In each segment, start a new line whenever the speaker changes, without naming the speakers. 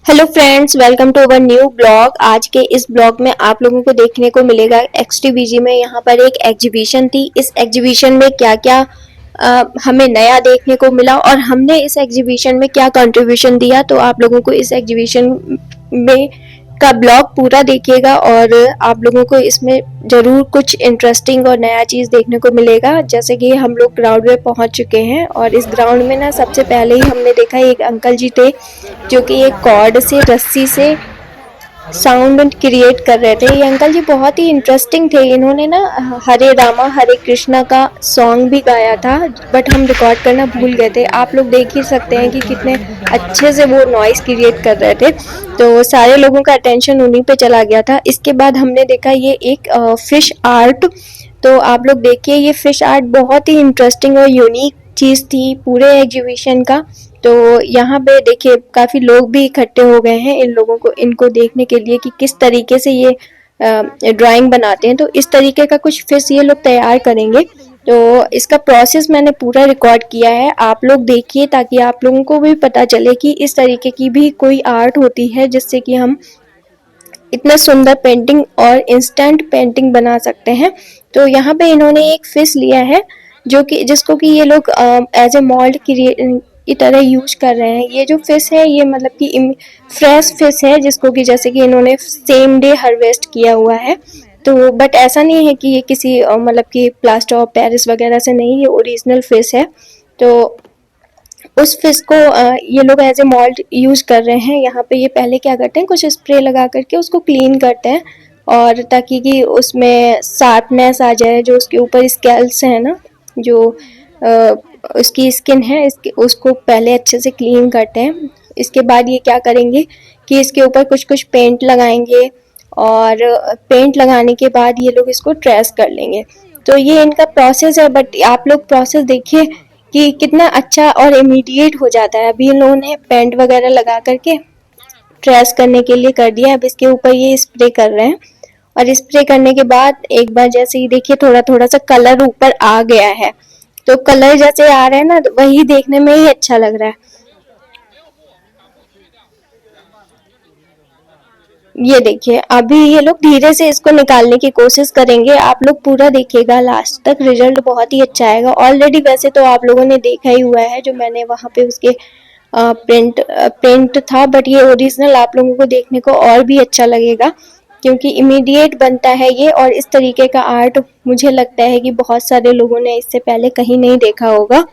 Hello friends, welcome to our new blog. आज के इस ब्लॉग में आप लोगों को देखने को मिलेगा एक्सटीबीजी में यहाँ पर एक एग्जीबिशन थी। इस एग्जीबिशन में क्या क्या हमें नया देखने को मिला और हमने इस एग्जीबिशन में क्या कंट्रीब्यूशन दिया, तो आप लोगों को इस एग्जीबिशन में का ब्लॉग पूरा देखिएगा और आप लोगों को इसमें ज़रूर कुछ इंटरेस्टिंग और नया चीज़ देखने को मिलेगा। जैसे कि हम लोग ग्राउंड में पहुंच चुके हैं और इस ग्राउंड में ना सबसे पहले ही हमने देखा एक अंकल जी थे जो कि एक कॉर्ड से रस्सी से साउंड क्रिएट कर रहे थे। ये अंकल जी बहुत ही इंटरेस्टिंग थे। इन्होंने ना हरे रामा हरे कृष्णा का सॉन्ग भी गाया था, बट हम रिकॉर्ड करना भूल गए थे। आप लोग देख ही सकते हैं कि कितने अच्छे से वो नॉइस क्रिएट कर रहे थे, तो सारे लोगों का अटेंशन उन्हीं पे चला गया था। इसके बाद हमने देखा ये एक फिश आर्ट। तो आप लोग देखिए, ये फिश आर्ट बहुत ही इंटरेस्टिंग और यूनिक चीज़ थी पूरे एग्जीबिशन का। तो यहाँ पे देखिए काफ़ी लोग भी इकट्ठे हो गए हैं इनको देखने के लिए कि किस तरीके से ये ड्राइंग बनाते हैं। तो इस तरीके का कुछ फिश ये लोग तैयार करेंगे। तो इसका प्रोसेस मैंने पूरा रिकॉर्ड किया है, आप लोग देखिए ताकि आप लोगों को भी पता चले कि इस तरीके की भी कोई आर्ट होती है जिससे कि हम इतना सुंदर पेंटिंग और इंस्टेंट पेंटिंग बना सकते हैं। तो यहाँ पे इन्होंने एक फिश लिया है जो कि जिसको कि ये लोग एज ए मोल्ड की तरह यूज कर रहे हैं। ये जो फिश है ये मतलब कि फ्रेश फिश है जिसको कि जैसे कि इन्होंने सेम डे हार्वेस्ट किया हुआ है। तो बट ऐसा नहीं है कि ये किसी मतलब कि प्लास्टर ऑफ पेरिस वगैरह से नहीं, ये ओरिजिनल फिश है। तो उस फिश को ये लोग एज ए मोल्ड यूज कर रहे हैं। यहाँ पे ये पहले क्या करते हैं, कुछ स्प्रे लगा करके उसको क्लीन करते हैं और ताकि कि उसमें शार्पनेस आ जाए। जो उसके ऊपर स्केल्स है ना, जो उसकी स्किन है इसके उसको पहले अच्छे से क्लीन करते हैं। इसके बाद ये क्या करेंगे कि इसके ऊपर कुछ कुछ पेंट लगाएंगे और पेंट लगाने के बाद ये लोग इसको ट्रेस कर लेंगे। तो ये इनका प्रोसेस है, बट आप लोग प्रोसेस देखिए कि कितना अच्छा और इमीडिएट हो जाता है। अभी इन लोगों ने पेंट वगैरह लगा करके ट्रेस करने के लिए कर दिया। अब इसके ऊपर ये स्प्रे कर रहे हैं और स्प्रे करने के बाद एक बार जैसे ही देखिए थोड़ा थोड़ा सा कलर ऊपर आ गया है। तो कलर जैसे आ रहे हैं ना, तो वही देखने में ही अच्छा लग रहा है। ये देखिए अभी ये लोग धीरे से इसको निकालने की कोशिश करेंगे। आप लोग पूरा देखिएगा लास्ट तक, रिजल्ट बहुत ही अच्छा आएगा। ऑलरेडी वैसे तो आप लोगों ने देखा ही हुआ है जो मैंने वहाँ पे उसके प्रिंट था, बट ये ओरिजिनल आप लोगों को देखने को और भी अच्छा लगेगा क्योंकि इमीडिएट बनता है ये। और इस तरीके का आर्ट मुझे लगता है कि बहुत सारे लोगों ने इससे पहले कहीं नहीं देखा होगा।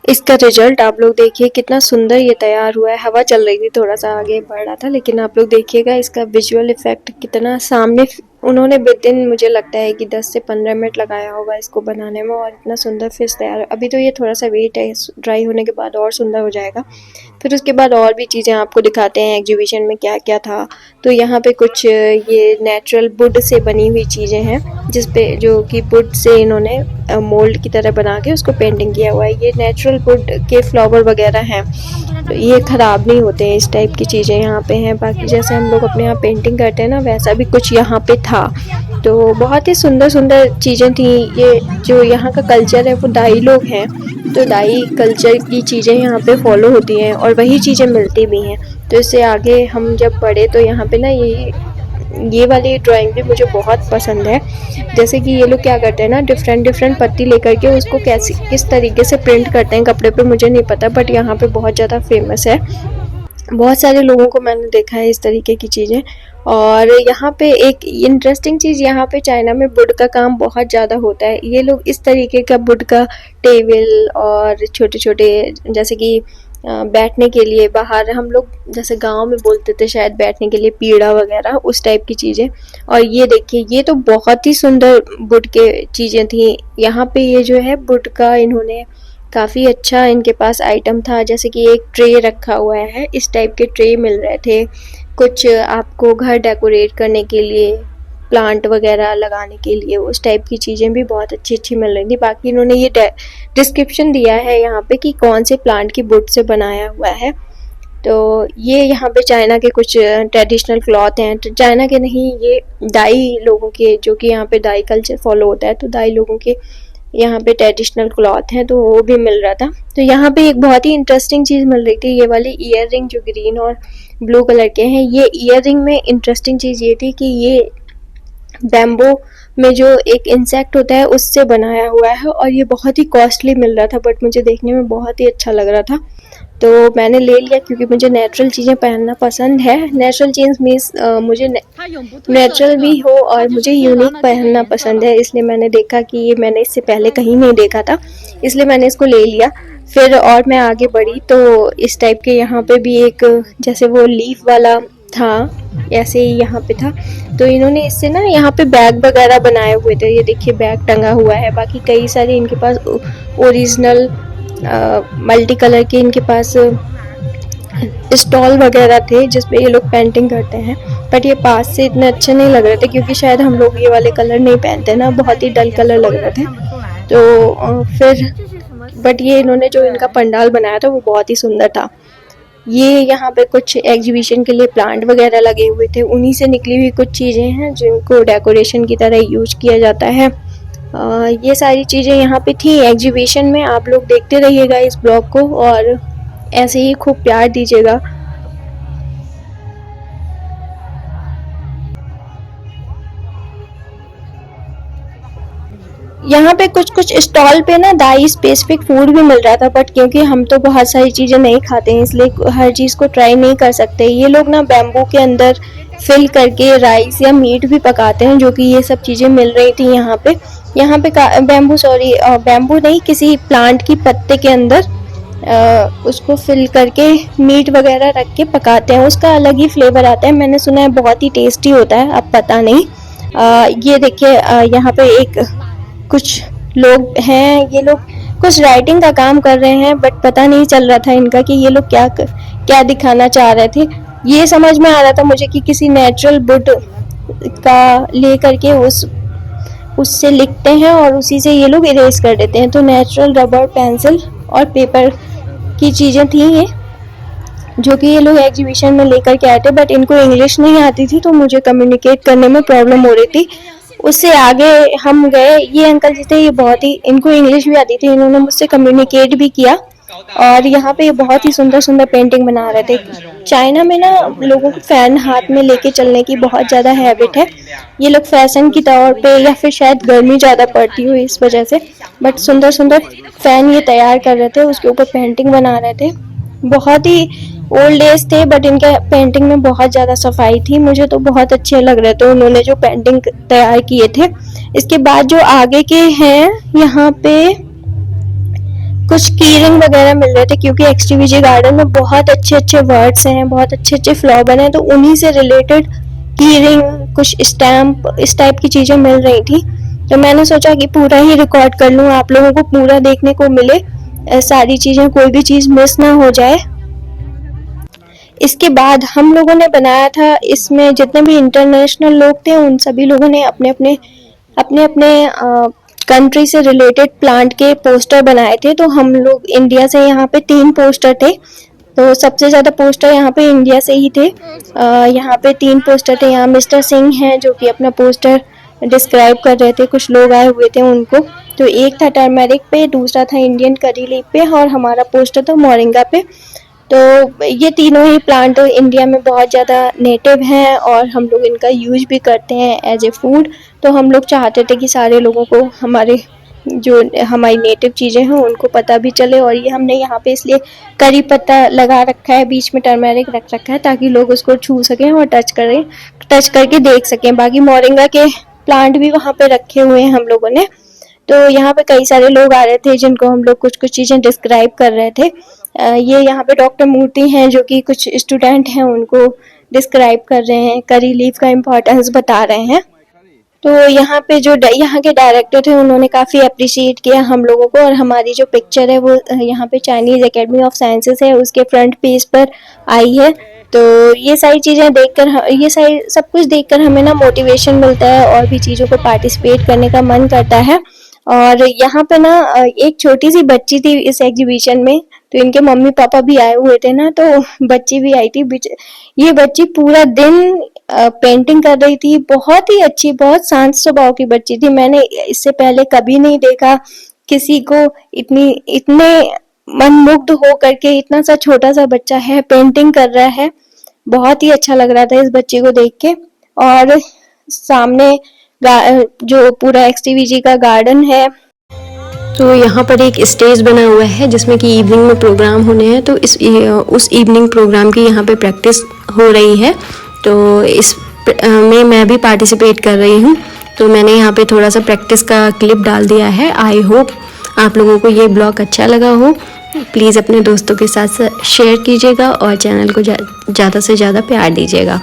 इसका रिजल्ट आप लोग देखिए कितना सुंदर ये तैयार हुआ है। हवा चल रही थी, थोड़ा सा आगे बढ़ रहा था, लेकिन आप लोग देखिएगा इसका विजुअल इफेक्ट कितना सामने। उन्होंने विदिन मुझे लगता है कि 10 से 15 मिनट लगाया होगा इसको बनाने में और इतना सुंदर फिश तैयार है। अभी तो ये थोड़ा सा वेट है, ड्राई होने के बाद और सुंदर हो जाएगा। फिर उसके बाद और भी चीज़ें आपको दिखाते हैं एग्जीबिशन में क्या क्या था। तो यहाँ पे कुछ ये नेचुरल वुड से बनी हुई चीज़ें हैं जिसपे जो कि वुड से इन्होंने मोल्ड की तरह बना के उसको पेंटिंग किया हुआ है। ये नेचुरल वुड के फ्लावर वगैरह हैं, तो ये ख़राब नहीं होते हैं। इस टाइप की चीज़ें यहाँ पे हैं। बाकी जैसे हम लोग अपने यहाँ पेंटिंग करते हैं ना, वैसा भी कुछ यहाँ पे था। तो बहुत ही सुंदर सुंदर चीज़ें थी। ये जो यहाँ का कल्चर है वो दाई लोग हैं, तो दाई कल्चर की चीज़ें यहाँ पे फॉलो होती हैं और वही चीज़ें मिलती भी हैं। तो इससे आगे हम जब पढ़े तो यहाँ पे ना ये वाली ड्राइंग भी मुझे बहुत पसंद है। जैसे कि ये लोग क्या करते हैं ना, डिफरेंट डिफरेंट पत्ती लेकर के उसको कैसे किस तरीके से प्रिंट करते हैं कपड़े पे, मुझे नहीं पता, बट यहाँ पे बहुत ज़्यादा फेमस है। बहुत सारे लोगों को मैंने देखा है इस तरीके की चीज़ें। और यहाँ पे एक इंटरेस्टिंग चीज़, यहाँ पे चाइना में वुड का काम बहुत ज़्यादा होता है। ये लोग इस तरीके का वुड का टेबल और छोटे छोटे जैसे कि बैठने के लिए बाहर, हम लोग जैसे गांव में बोलते थे शायद बैठने के लिए पीढ़ा वगैरह, उस टाइप की चीज़ें। और ये देखिए ये तो बहुत ही सुंदर वुड के चीज़ें थी। यहाँ पे ये जो है वुड का इन्होंने काफ़ी अच्छा इनके पास आइटम था। जैसे कि एक ट्रे रखा हुआ है, इस टाइप के ट्रे मिल रहे थे। कुछ आपको घर डेकोरेट करने के लिए, प्लांट वगैरह लगाने के लिए, उस टाइप की चीज़ें भी बहुत अच्छी अच्छी मिल रही थी। बाकी इन्होंने ये डिस्क्रिप्शन दिया है यहाँ पे कि कौन से प्लांट की वुड से बनाया हुआ है। तो ये यहाँ पे चाइना के कुछ ट्रेडिशनल क्लॉथ हैं। तो चाइना के नहीं, ये दाई लोगों के, जो कि यहाँ पे दाई कल्चर फॉलो होता है, तो दाई लोगों के यहाँ पे ट्रेडिशनल क्लॉथ है तो वो भी मिल रहा था। तो यहाँ पे एक बहुत ही इंटरेस्टिंग चीज़ मिल रही थी, ये वाली ईयर रिंग जो ग्रीन और ब्लू कलर के हैं। ये ईयर रिंग में इंटरेस्टिंग चीज़ ये थी कि ये बैम्बो में जो एक इंसेक्ट होता है उससे बनाया हुआ है और ये बहुत ही कॉस्टली मिल रहा था, बट मुझे देखने में बहुत ही अच्छा लग रहा था तो मैंने ले लिया, क्योंकि मुझे नेचुरल चीज़ें पहनना पसंद है। नेचुरल चीज़ मीन्स मुझे नेचुरल भी हो और मुझे यूनिक पहनना पसंद है, इसलिए मैंने देखा कि ये मैंने इससे पहले कहीं नहीं देखा था, इसलिए मैंने इसको ले लिया। फिर और मैं आगे बढ़ी तो इस टाइप के यहाँ पे भी एक जैसे वो लीफ वाला था, ऐसे ही यहाँ पे था। तो इन्होंने इससे ना यहाँ पे बैग वगैरह बनाए हुए थे, ये देखिए बैग टंगा हुआ है। बाकी कई सारे इनके पास ओरिजिनल मल्टी कलर के इनके पास स्टॉल वगैरह थे जिसपे ये लोग पेंटिंग करते हैं, बट ये पास से इतने अच्छे नहीं लग रहे थे क्योंकि शायद हम लोग ये वाले कलर नहीं पहनते ना, बहुत ही डल कलर लग रहे थे। तो फिर बट ये इन्होंने जो इनका पंडाल बनाया था वो बहुत ही सुंदर था। ये यहाँ पे कुछ एग्जीबिशन के लिए प्लांट वगैरह लगे हुए थे, उन्हीं से निकली हुई कुछ चीज़ें हैं जिनको डेकोरेशन की तरह यूज किया जाता है। ये सारी चीज़ें यहाँ पे थी एग्जीबिशन में। आप लोग देखते रहिएगा इस ब्लॉग को और ऐसे ही खूब प्यार दीजिएगा। यहाँ पे कुछ स्टॉल पे ना दाई स्पेसिफिक फूड भी मिल रहा था, बट क्योंकि हम तो बहुत सारी चीज़ें नहीं खाते हैं इसलिए हर चीज़ को ट्राई नहीं कर सकते। ये लोग ना बैम्बू के अंदर फिल करके राइस या मीट भी पकाते हैं, जो कि ये सब चीज़ें मिल रही थी यहाँ पे। यहाँ पे बैम्बू नहीं, किसी प्लांट की पत्ते के अंदर उसको फिल करके मीट वगैरह रख के पकाते हैं, उसका अलग ही फ्लेवर आता है। मैंने सुना है बहुत ही टेस्टी होता है, अब पता नहीं। ये देखिए यहाँ पे एक कुछ लोग हैं, ये लोग कुछ राइटिंग का काम कर रहे हैं, बट पता नहीं चल रहा था इनका कि ये लोग क्या दिखाना चाह रहे थे। ये समझ में आ रहा था मुझे कि किसी नेचुरल वुड का ले करके उससे लिखते हैं और उसी से ये लोग इरेज कर देते हैं। तो नेचुरल रबर, पेंसिल और पेपर की चीज़ें थी ये, जो कि ये लोग एग्जीबिशन में लेकर के आए थे, बट इनको इंग्लिश नहीं आती थी तो मुझे कम्युनिकेट करने में प्रॉब्लम हो रही थी। उससे आगे हम गए, ये अंकल जी थे, ये बहुत ही, इनको इंग्लिश भी आती थी, इन्होंने मुझसे कम्युनिकेट भी किया और यहाँ पे बहुत ही सुंदर सुंदर पेंटिंग बना रहे थे। चाइना में ना लोगों को फैन हाथ में लेके चलने की बहुत ज़्यादा हैबिट है, ये लोग फैशन की तौर पे या फिर शायद गर्मी ज़्यादा पड़ती हुई इस वजह से, बट सुंदर सुंदर फैन ये तैयार कर रहे थे, उसके ऊपर पेंटिंग बना रहे थे। बहुत ही ओल्ड एज थे बट इनके पेंटिंग में बहुत ज़्यादा सफाई थी, मुझे तो बहुत अच्छे लग रहे थे उन्होंने जो पेंटिंग तैयार किए थे। इसके बाद जो आगे के हैं यहाँ पे कुछ की रिंग वगैरह मिल रहे थे, क्योंकि एक्सटीवीजी गार्डन में बहुत अच्छे अच्छे वर्ड्स हैं, बहुत अच्छे अच्छे फ्लावर हैं, तो उन्हीं से रिलेटेड की रिंग, कुछ स्टैम्प, इस टाइप की चीज़ें मिल रही थी। तो मैंने सोचा कि पूरा ही रिकॉर्ड कर लूँ, आप लोगों को पूरा देखने को मिले, सारी चीज़ें, कोई भी चीज़ मिस ना हो जाए। इसके बाद हम लोगों ने बनाया था, इसमें जितने भी इंटरनेशनल लोग थे उन सभी लोगों ने अपने अपने कंट्री से रिलेटेड प्लांट के पोस्टर बनाए थे। तो हम लोग इंडिया से यहाँ पे 3 पोस्टर थे, तो सबसे ज़्यादा पोस्टर यहाँ पे इंडिया से ही थे। यहाँ पे 3 पोस्टर थे। यहाँ मिस्टर सिंह हैं जो कि अपना पोस्टर डिस्क्राइब कर रहे थे, कुछ लोग आए हुए थे उनको। तो एक था टर्मेरिक पे, दूसरा था इंडियन करी लीफ पे और हमारा पोस्टर था मोरिंगा पे। तो ये तीनों ही प्लांट इंडिया में बहुत ज़्यादा नेटिव हैं और हम लोग इनका यूज भी करते हैं एज ए फूड। तो हम लोग चाहते थे कि सारे लोगों को हमारे जो हमारी नेटिव चीज़ें हैं उनको पता भी चले, और ये हमने यहाँ पे इसलिए करी पत्ता लगा रखा है, बीच में टर्मेरिक रख रखा है ताकि लोग उसको छू सकें और टच करके देख सकें। बाकी मोरिंगा के प्लांट भी वहाँ पे रखे हुए हैं हम लोगों ने। तो यहाँ पे कई सारे लोग आ रहे थे जिनको हम लोग कुछ चीज़ें डिस्क्राइब कर रहे थे। ये यहाँ पे डॉक्टर मूर्ति हैं जो कि कुछ स्टूडेंट हैं उनको डिस्क्राइब कर रहे हैं, करी लीफ का इम्पोर्टेंस बता रहे हैं। तो यहाँ पे जो यहाँ के डायरेक्टर थे उन्होंने काफ़ी अप्रिशिएट किया हम लोगों को, और हमारी जो पिक्चर है वो यहाँ पे चाइनीज़ एकेडमी ऑफ साइंसेस है उसके फ्रंट पेज पर आई है। तो ये सारी चीज़ें देखकर, ये सारी सब कुछ देखकर हमें ना मोटिवेशन मिलता है और भी चीज़ों को पार्टिसिपेट करने का मन करता है। और यहाँ पे ना एक छोटी सी बच्ची थी इस एग्जीबिशन में, तो इनके मम्मी पापा भी आए हुए थे ना, तो बच्ची भी आई थी। ये बच्ची पूरा दिन पेंटिंग कर रही थी। बहुत ही अच्छी, बहुत शांत स्वभाव की बच्ची थी। मैंने इससे पहले कभी नहीं देखा किसी को इतने मनमुग्ध हो करके। इतना सा छोटा सा बच्चा है, पेंटिंग कर रहा है। बहुत ही अच्छा लग रहा था इस बच्चे को देख के। और सामने जो पूरा एक्सटीवीजी का गार्डन है,
तो यहाँ पर एक स्टेज बना हुआ है जिसमें कि इवनिंग में प्रोग्राम होने हैं। तो उस इवनिंग प्रोग्राम की यहाँ पे प्रैक्टिस हो रही है। तो इस में मैं भी पार्टिसिपेट कर रही हूँ। तो मैंने यहाँ पे थोड़ा सा प्रैक्टिस का क्लिप डाल दिया है। आई होप आप लोगों को ये ब्लॉग अच्छा लगा हो। प्लीज़ अपने दोस्तों के साथ शेयर कीजिएगा और चैनल को ज़्यादा से ज़्यादा प्यार दीजिएगा।